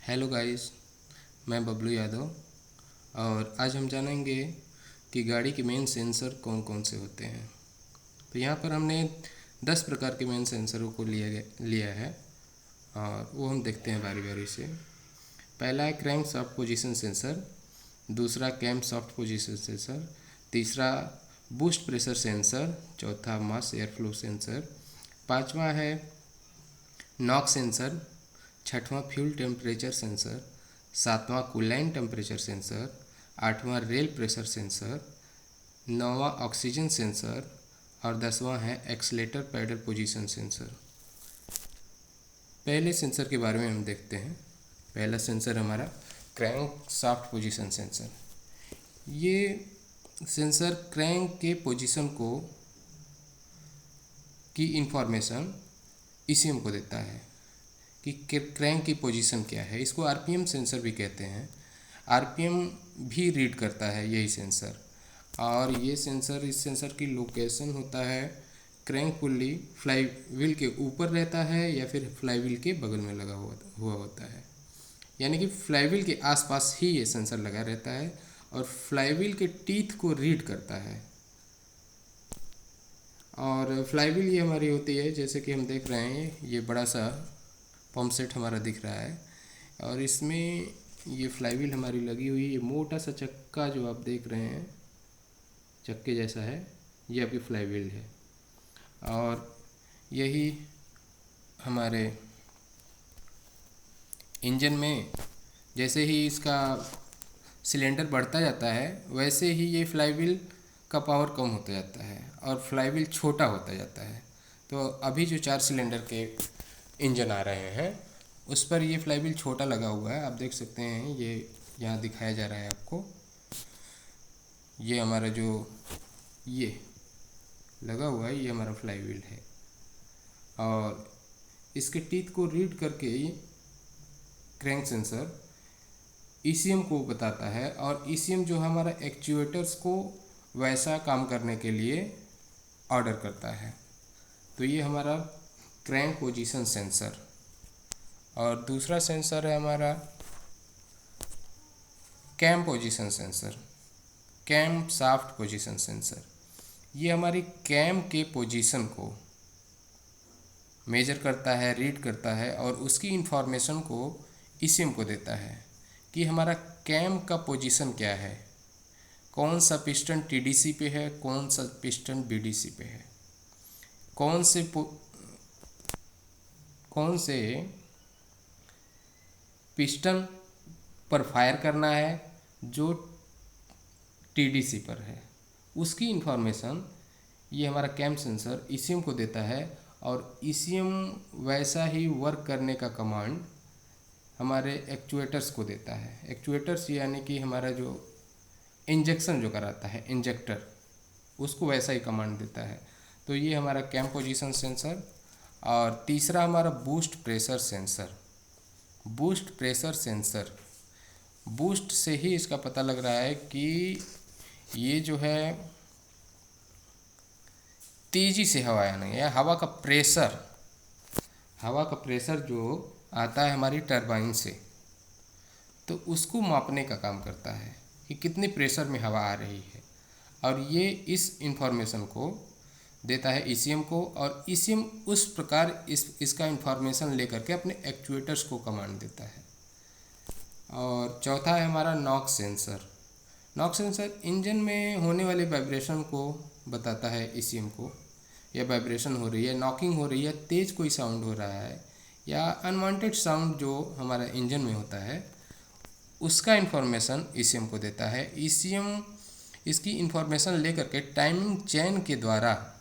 Hello guys, मैं बबलू यादव और आज हम जानेंगे कि गाड़ी के मेन सेंसर कौन कौन से होते हैं। तो यहाँ पर हमने 10 प्रकार के मेन सेंसरों को लिया है और वो हम देखते हैं बारी बारी से। पहला है क्रैंक सॉफ्ट पोजीशन सेंसर, दूसरा कैम सॉफ्ट पोजीशन सेंसर, तीसरा बूस्ट प्रेशर सेंसर, चौथा मास एयर फ्लो सेंसर, पांचवा है नॉक सेंसर, छठवां फ्यूल टेम्परेचर सेंसर, सातवां कूलेंट टेम्परेचर सेंसर, आठवां रेल प्रेशर सेंसर, नौवां ऑक्सीजन सेंसर और 10वां है एक्सीलेटर पैडल पोजीशन सेंसर। पहले सेंसर के बारे में हम देखते हैं। पहला सेंसर हमारा क्रैंक सॉफ्ट पोजीशन सेंसर। ये सेंसर क्रैंक के पोजीशन की इंफॉर्मेशन ईसीएम को देता है कि क्रैंक की पोजीशन क्या है। इसको आरपीएम सेंसर भी कहते हैं। आरपीएम भी रीड करता है यही सेंसर, और ये सेंसर इस सेंसर की लोकेशन होता है क्रैंक पुल्ली फ्लाई व्हील के ऊपर रहता है या फिर फ्लाई व्हील के बगल में लगा हुआ होता है। यानी कि फ्लाई व्हील के आसपास ही ये सेंसर लगा रहता है और फ्लाई व्हील के टीथ को रीड करता है। और फ्लाई व्हील ये हमारी होती है, जैसे कि हम देख रहे हैं, ये बड़ा सा पंप सेट हमारा दिख रहा है और इसमें ये फ्लाई व्हील हमारी लगी हुई है। ये मोटा सा चक्का जो आप देख रहे हैं चक्के जैसा है, ये आपकी फ्लाई व्हील है। और यही हमारे इंजन में जैसे ही इसका सिलेंडर बढ़ता जाता है वैसे ही ये फ्लाई व्हील का पावर कम होता जाता है और फ्लाई व्हील छोटा होता जाता है। तो अभी जो 4 सिलेंडर के इंजन आ रहे हैं उस पर ये फ्लाई व्हील छोटा लगा हुआ है। आप देख सकते हैं, ये यहाँ दिखाया जा रहा है आपको। ये हमारा जो ये लगा हुआ है ये हमारा फ्लाई व्हील है और इसके टीथ को रीड करके क्रैंक सेंसर ईसीएम को बताता है और ईसीएम जो हमारा एक्चुएटर्स को वैसा काम करने के लिए ऑर्डर करता है। तो ये हमारा क्रैंक पोजीशन सेंसर। और दूसरा सेंसर है हमारा cam position sensor, cam shaft position sensor. ये हमारी कैम के पोजीशन को मेजर करता है, रीड करता है और उसकी इंफॉर्मेशन को ईसीएम को देता है कि हमारा कैम का पोजीशन क्या है, कौन सा पिस्टन टीडीसी पे है, कौन सा पिस्टन बीडीसी पे है, कौन से पिस्टन पर फायर करना है जो टीडीसी पर है, उसकी इंफॉर्मेशन ये हमारा कैम सेंसर ईसीएम को देता है और ईसीएम वैसा ही वर्क करने का कमांड हमारे एक्चुएटर्स को देता है। एक्चुएटर्स यानी कि हमारा जो इंजेक्शन जो कराता है इंजेक्टर, उसको वैसा ही कमांड देता है। तो ये हमारा कैम पोजीशन सेंसर। और तीसरा हमारा boost pressure sensor. Boost pressure sensor, boost से ही इसका पता लग रहा है कि ये जो है तेजी से हवा आना या हवा का प्रेशर जो आता है हमारी टरबाइन से, तो उसको मापने का काम करता है कि कितने प्रेशर में हवा आ रही है। और ये इस इंफॉर्मेशन को देता है ईसीएम को और ईसीएम उस प्रकार इसका इंफॉर्मेशन लेकर के अपने एक्चुएटर्स को कमांड देता है। और चौथा है हमारा knock sensor. Knock sensor engine में होने वाले वाइब्रेशन को बताता है ईसीएम को। या वाइब्रेशन हो रही है, नॉकिंग हो रही है, तेज़ कोई साउंड हो रहा है या अनवांटेड साउंड जो हमारा इंजन में होता है, उसका इन्फॉर्मेशन ईसीएम को देता है। ईसीएम इसकी इन्फॉर्मेशन लेकर के टाइमिंग चेन के द्वारा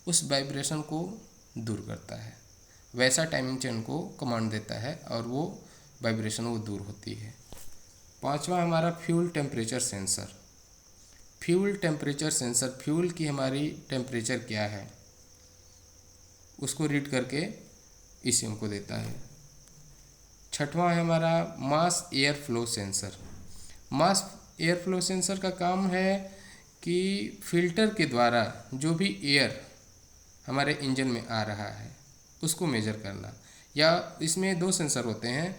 उस वाइब्रेशन को दूर करता है, वैसा टाइमिंग चेन को कमांड देता है और वो वाइब्रेशन वो दूर होती है। पांचवा हमारा fuel temperature sensor. Fuel temperature sensor, fuel की हमारी टेम्परेचर क्या है उसको रीड करके ईसीएम को देता है। छठवां है हमारा mass air flow sensor. Mass air flow sensor का काम है कि फिल्टर के द्वारा जो भी एयर हमारे इंजन में आ रहा है उसको मेजर करना। या इसमें 2 सेंसर होते हैं,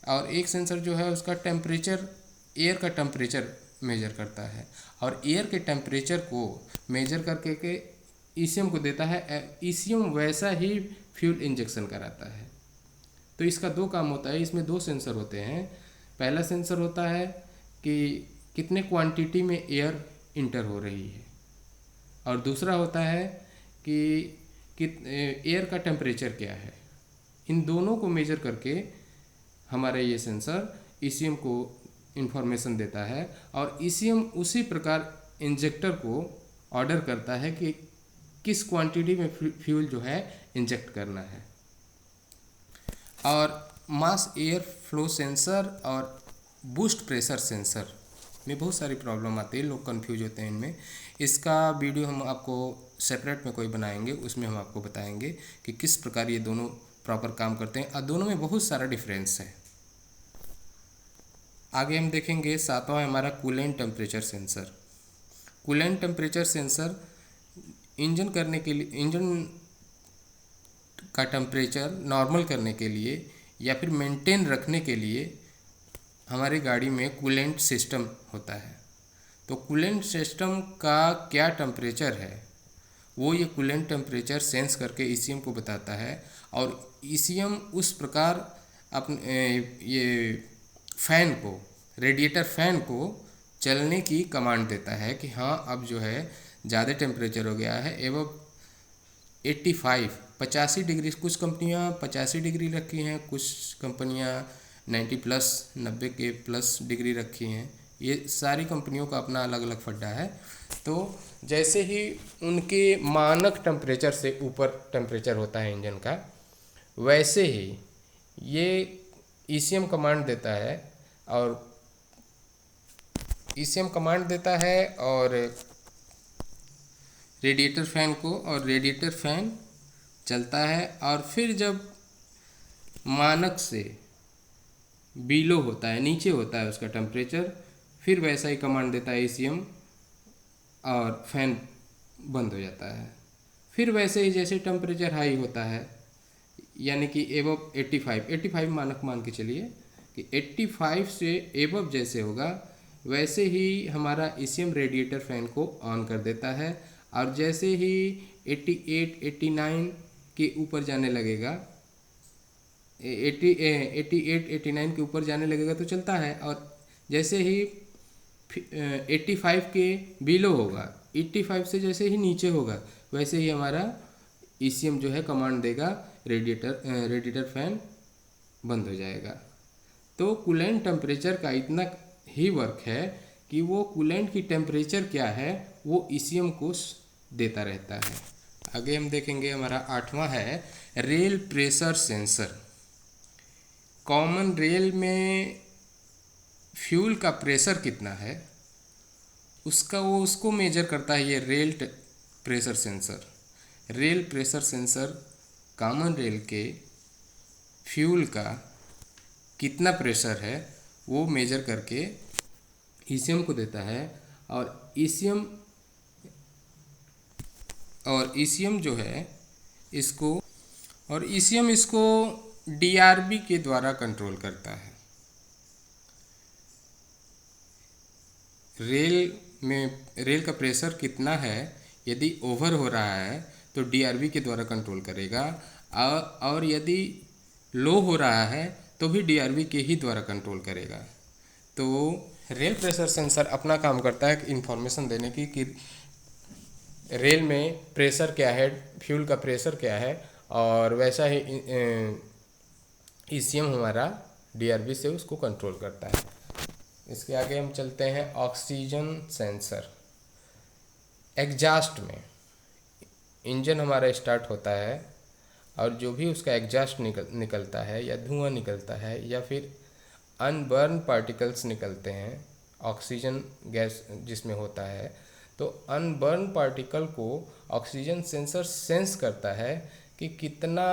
और एक सेंसर जो है उसका टेम्परेचर, एयर का टेम्परेचर मेजर करता है, और एयर के टेम्परेचर को मेजर करके के ईसीएम को देता है। ईसीएम वैसा ही फ्यूल इंजेक्शन कराता है। तो इसका दो काम होता है, इसमें दो सेंसर होते हैं। पहला सेंसर होता है कि कितने क्वांटिटी में एयर इंटर हो रही है, और दूसरा होता है कि एयर का टेम्परेचर क्या है। इन दोनों को मेजर करके हमारा ये सेंसर ईसीएम को इंफॉर्मेशन देता है, और ईसीएम उसी प्रकार इंजेक्टर को ऑर्डर करता है कि किस क्वांटिटी में फ्यूल जो है इंजेक्ट करना है। और मास एयर फ्लो सेंसर और बूस्ट प्रेशर सेंसर में बहुत सारी प्रॉब्लम आती है, लोग कंफ्यूज होते हैं इनमें। इसका वीडियो हम आपको सेपरेट में कोई बनाएंगे, उसमें हम आपको बताएंगे कि किस प्रकार ये दोनों प्रॉपर काम करते हैं, और दोनों में बहुत सारा डिफरेंस है। आगे हम देखेंगे सातवां हमारा coolant temperature sensor. Coolant temperature sensor engine करने के लिए, इंजन का टेम्परेचर नॉर्मल करने के लिए या फिर मेंटेन रखने के लिए हमारी गाड़ी में कूलेंट सिस्टम होता है। तो कूलेंट सिस्टम का क्या टेम्परेचर है वो ये कूलेंट टेम्परेचर सेंस करके ईसीएम को बताता है, और ईसीएम उस प्रकार अपने ये फैन को, रेडिएटर फैन को चलने की कमांड देता है कि हाँ अब जो है ज़्यादा टेम्परेचर हो गया है, एवं 85 डिग्री, कुछ कंपनियां 85 डिग्री रखी हैं, कुछ कंपनियां 90 प्लस 90 के प्लस डिग्री रखी हैं। ये सारी कंपनियों का अपना अलग अलग फड्डा है। तो जैसे ही उनके मानक टेम्परेचर से ऊपर टेम्परेचर होता है इंजन का, वैसे ही ये ईसीएम कमांड देता है, और ईसीएम कमांड देता है और रेडिएटर फैन को, और रेडिएटर फैन चलता है। और फिर जब मानक से बिलो होता है, नीचे होता है उसका टेम्परेचर, फिर वैसा ही कमांड देता है ईसीएम और फैन बंद हो जाता है। फिर वैसे ही जैसे टेम्परेचर हाई होता है, यानी कि एबव 85 मानक मान के चलिए कि 85 से एबव जैसे होगा, वैसे ही हमारा ईसीएम रेडिएटर फैन को ऑन कर देता है। और जैसे ही 88 89 के ऊपर जाने लगेगा, 88 89 के ऊपर जाने लगेगा तो चलता है, और जैसे ही 85 के बिलो होगा, 85 से जैसे ही नीचे होगा, वैसे ही हमारा ईसीएम जो है कमांड देगा, रेडिएटर फैन बंद हो जाएगा। तो कूलेंट टेम्परेचर का इतना ही वर्क है कि वो कूलेंट की टेम्परेचर क्या है वो ईसीएम को देता रहता है। आगे हम देखेंगे, हमारा आठवां है rail pressure sensor. Common rail में फ्यूल का प्रेशर कितना है उसको मेजर करता है ये rail pressure sensor. Rail pressure sensor common rail के फ्यूल का कितना प्रेशर है वो मेजर करके ईसीएम को देता है, और ईसीएम जो है इसको डीआरबी के द्वारा कंट्रोल करता है। रेल का प्रेशर कितना है, यदि ओवर हो रहा है तो डीआरबी के द्वारा कंट्रोल करेगा, और यदि लो हो रहा है तो भी डीआरबी के ही द्वारा कंट्रोल करेगा। तो रेल प्रेशर सेंसर अपना काम करता है इंफॉर्मेशन देने की कि रेल में प्रेशर क्या है, फ्यूल का प्रेशर क्या है, और वैसा ही ईसीएम हमारा डीआरबी से उसको कंट्रोल करता है। इसके आगे हम चलते हैं ऑक्सीजन सेंसर। एग्जॉस्ट में इंजन हमारा स्टार्ट होता है, और जो भी उसका एग्जॉस्ट निकलता है, या धुआं निकलता है, या फिर अनबर्न पार्टिकल्स निकलते हैं, ऑक्सीजन गैस जिसमें होता है, तो अनबर्न पार्टिकल को ऑक्सीजन सेंसर सेंस करता है कि कितना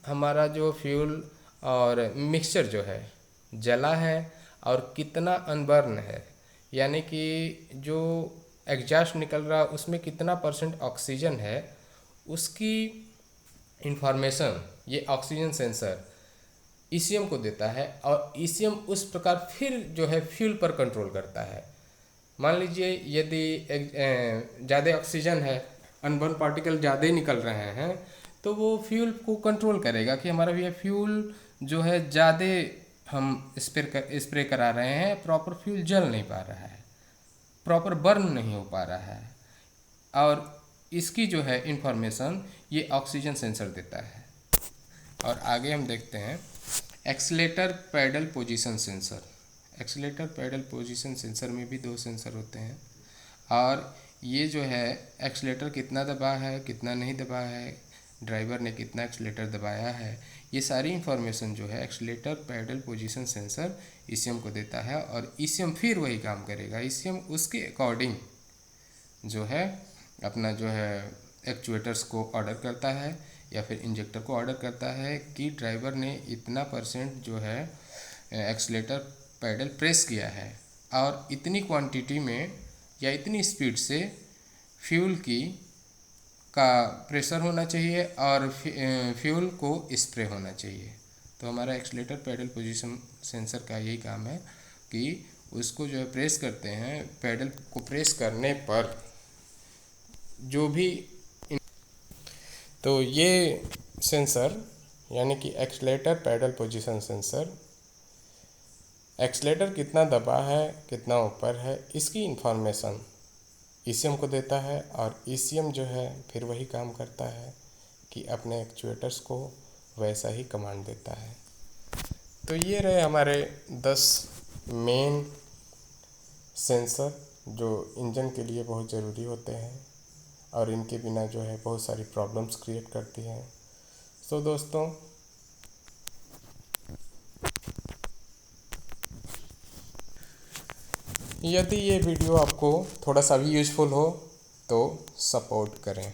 हमारा जो फ्यूल और मिक्सचर जो है जला है और कितना अनबर्न है, यानी कि जो एग्जॉस्ट निकल रहा है उसमें कितना % ऑक्सीजन है, उसकी इंफॉर्मेशन ये ऑक्सीजन सेंसर ईसीएम को देता है और ईसीएम उस प्रकार फिर जो है फ्यूल पर कंट्रोल करता है। मान लीजिए यदि ज़्यादा ऑक्सीजन है, अनबर्न पार्टिकल ज़्यादा निकल रहे हैं, तो वो फ्यूल को कंट्रोल करेगा कि हमारा भैया फ्यूल जो है ज़्यादा हम स्प्रे करा रहे हैं, प्रॉपर फ्यूल जल नहीं पा रहा है, प्रॉपर बर्न नहीं हो पा रहा है। और इसकी जो है इंफॉर्मेशन ये ऑक्सीजन सेंसर देता है। और आगे हम देखते हैं accelerator pedal position sensor. Accelerator pedal position sensor में भी दो सेंसर होते हैं और ये जो है एक्सीलेटर कितना दबा है, कितना नहीं दबा है, ड्राइवर ने कितना एक्सीलेटर दबाया है, ये सारी इन्फॉर्मेशन जो है accelerator pedal position sensor ECM को देता है और ईसीएम फिर वही काम करेगा। ईसीएम उसके अकॉर्डिंग जो है अपना जो है एक्चुएटर्स को ऑर्डर करता है या फिर इंजेक्टर को ऑर्डर करता है कि ड्राइवर ने इतना % जो है एक्सीलेटर पैडल प्रेस किया है और इतनी क्वांटिटी में या इतनी स्पीड से फ्यूल का प्रेशर होना चाहिए और फ्यूल को स्प्रे होना चाहिए। तो हमारा एक्सीलेटर पैडल पोजीशन सेंसर का यही काम है कि उसको जो है प्रेस करते हैं, पैडल को प्रेस करने पर जो भी तो ये सेंसर यानी कि accelerator pedal position sensor accelerator कितना दबा है, कितना ऊपर है, इसकी इंफॉर्मेशन ईसीएम को देता है और ईसीएम जो है फिर वही काम करता है कि अपने एक्चुएटर्स को वैसा ही कमांड देता है। तो ये रहे हमारे 10 मेन सेंसर जो इंजन के लिए बहुत ज़रूरी होते हैं और इनके बिना जो है बहुत सारी प्रॉब्लम्स क्रिएट करती हैं। सो दोस्तों, यदि ये वीडियो आपको थोड़ा सा भी यूज़फुल हो तो सपोर्ट करें।